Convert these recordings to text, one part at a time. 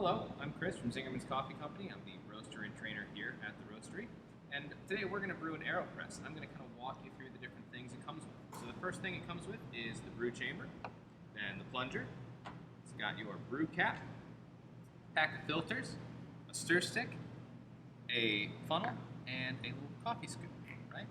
Hello, I'm Chris from Zingerman's Coffee Company. I'm the roaster and trainer here at the roastery. And today we're going to brew an Aeropress. I'm going to kind of walk you through the different things it comes with. So the first thing it comes with is the brew chamber, then the plunger. It's got your brew cap, pack of filters, a stir stick, a funnel, and a little coffee scoop, right?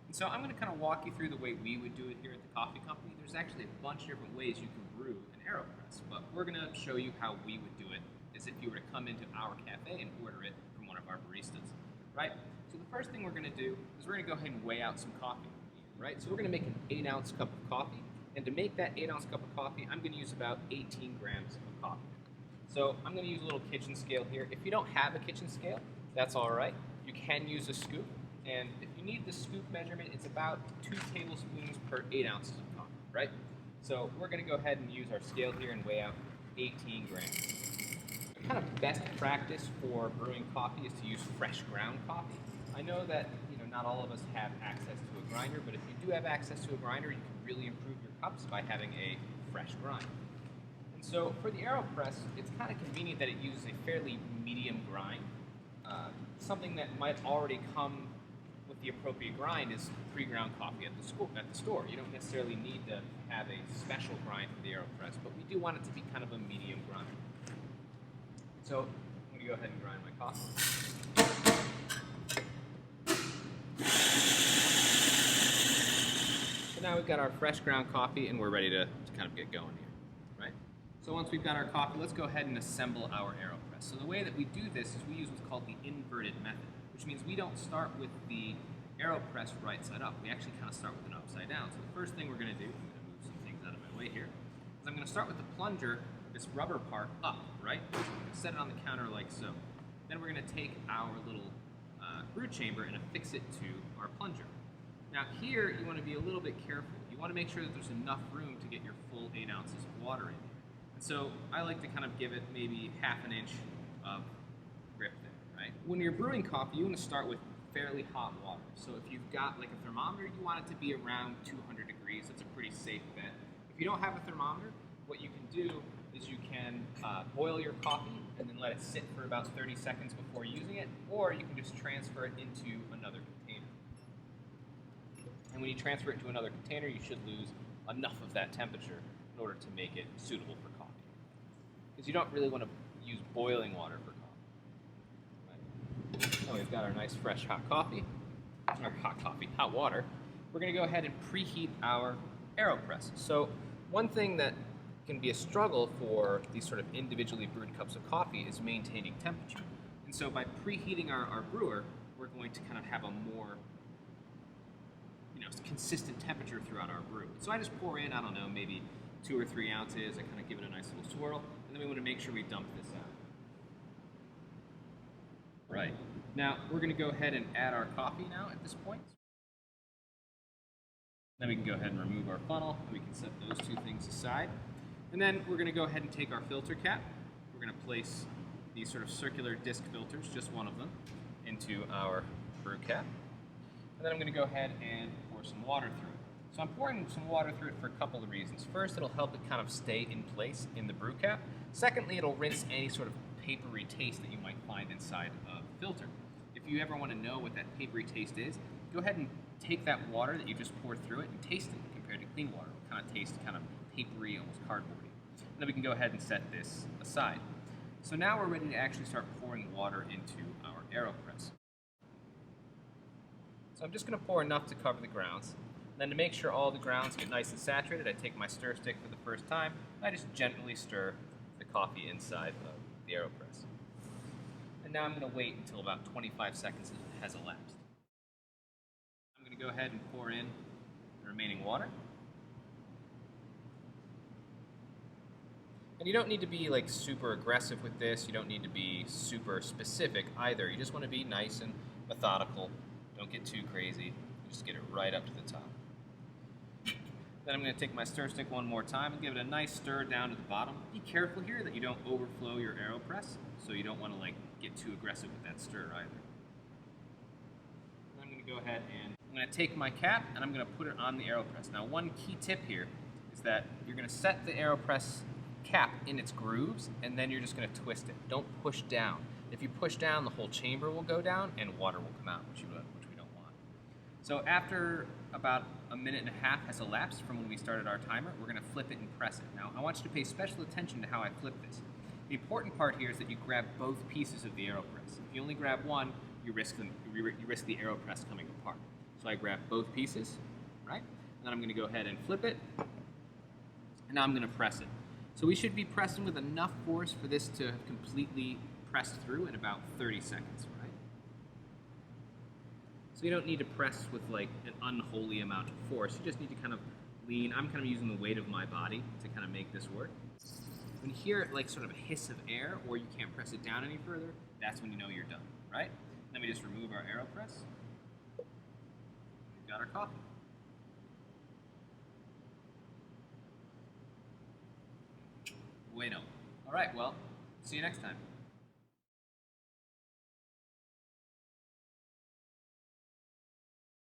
And so I'm going to kind of walk you through the way we would do it here at the coffee company. There's actually a bunch of different ways you can brew an Aeropress, but we're going to show you how we would do it as if you were to come into our cafe and order it from one of our baristas, right? So the first thing we're going to do is we're going to go ahead and weigh out some coffee, right? So we're going to make an 8-ounce cup of coffee, and to make that 8-ounce cup of coffee, I'm going to use about 18 grams of coffee. So I'm going to use a little kitchen scale here. If you don't have a kitchen scale, that's all right. You can use a scoop, and if you need the scoop measurement, it's about 2 tablespoons per 8 ounces of coffee, right? So we're going to go ahead and use our scale here and weigh out 18 grams. Kind of best practice for brewing coffee is to use fresh ground coffee. I know that not all of us have access to a grinder, but if you do have access to a grinder, you can really improve your cups by having a fresh grind. And so for the Aeropress, it's kind of convenient that it uses a fairly medium grind. Something that might already come with the appropriate grind is pre-ground coffee at the store. You don't necessarily need to have a special grind for the Aeropress, but we do want it to be kind of a medium grind. So I'm going to go ahead and grind my coffee. So now we've got our fresh ground coffee and we're ready to kind of get going here, right? So once we've got our coffee, let's go ahead and assemble our Aeropress. So the way that we do this is we use what's called the inverted method, which means we don't start with the Aeropress right side up. We actually kind of start with it upside down. So the first thing we're going to do, I'm going to move some things out of my way here, is I'm going to start with the plunger, this rubber part up, right? We're going to set it on the counter like so. Then we're going to take our little brew chamber and affix it to our plunger. Now here, you want to be a little bit careful. You want to make sure that there's enough room to get your full 8 ounces of water in here. And so I like to kind of give it maybe half an inch of grip there, right? When you're brewing coffee, you want to start with fairly hot water. So if you've got like a thermometer, you want it to be around 200 degrees. That's a pretty safe bet. If you don't have a thermometer, what you can do is you can boil your coffee and then let it sit for about 30 seconds before using it, or you can just transfer it into another container. And when you transfer it to another container, you should lose enough of that temperature in order to make it suitable for coffee. Because you don't really want to use boiling water for coffee. Right. Now we've got our nice fresh hot water. We're going to go ahead and preheat our Aeropress. So one thing that can be a struggle for these sort of individually brewed cups of coffee is maintaining temperature. And so by preheating our brewer, we're going to kind of have a more consistent temperature throughout our brew. So I just pour in, I don't know, maybe 2 or 3 ounces. I kind of give it a nice little swirl, and then we want to make sure we dump this out. Right. Now we're going to go ahead and add our coffee now at this point. Then we can go ahead and remove our funnel, and we can set those two things aside. And then we're going to go ahead and take our filter cap. We're going to place these sort of circular disc filters, just one of them, into our brew cap. And then I'm going to go ahead and pour some water through it. So I'm pouring some water through it for a couple of reasons. First, it'll help it kind of stay in place in the brew cap. Secondly, it'll rinse any sort of papery taste that you might find inside of the filter. If you ever want to know what that papery taste is, go ahead and take that water that you just poured through it and taste it compared to clean water. It'll kind of taste kind of papery, almost cardboardy. And then we can go ahead and set this aside. So now we're ready to actually start pouring water into our Aeropress. So I'm just going to pour enough to cover the grounds. Then to make sure all the grounds get nice and saturated, I take my stir stick for the first time, and I just gently stir the coffee inside of the Aeropress. And now I'm going to wait until about 25 seconds has elapsed. I'm going to go ahead and pour in the remaining water. And you don't need to be like super aggressive with this. You don't need to be super specific either. You just want to be nice and methodical. Don't get too crazy. Just get it right up to the top. Then I'm going to take my stir stick one more time and give it a nice stir down to the bottom. Be careful here that you don't overflow your Aeropress, so you don't want to like get too aggressive with that stir either. And I'm going to go ahead and I'm going to take my cap and I'm going to put it on the Aeropress. Now one key tip here is that you're going to set the Aeropress cap in its grooves, and then you're just going to twist it. Don't push down. If you push down, the whole chamber will go down and water will come out, which we don't want. So after about a minute and a half has elapsed from when we started our timer, we're going to flip it and press it. Now, I want you to pay special attention to how I flip this. The important part here is that you grab both pieces of the Aeropress. If you only grab one, you risk the Aeropress coming apart. So I grab both pieces, right? And then I'm going to go ahead and flip it, and now I'm going to press it. So we should be pressing with enough force for this to have completely pressed through in about 30 seconds, right? So you don't need to press with like an unholy amount of force. You just need to kind of lean. I'm kind of using the weight of my body to kind of make this work. When you hear like sort of a hiss of air or you can't press it down any further, that's when you know you're done, right? Then we just remove our Aeropress. We've got our coffee. Bueno. All right, well, see you next time.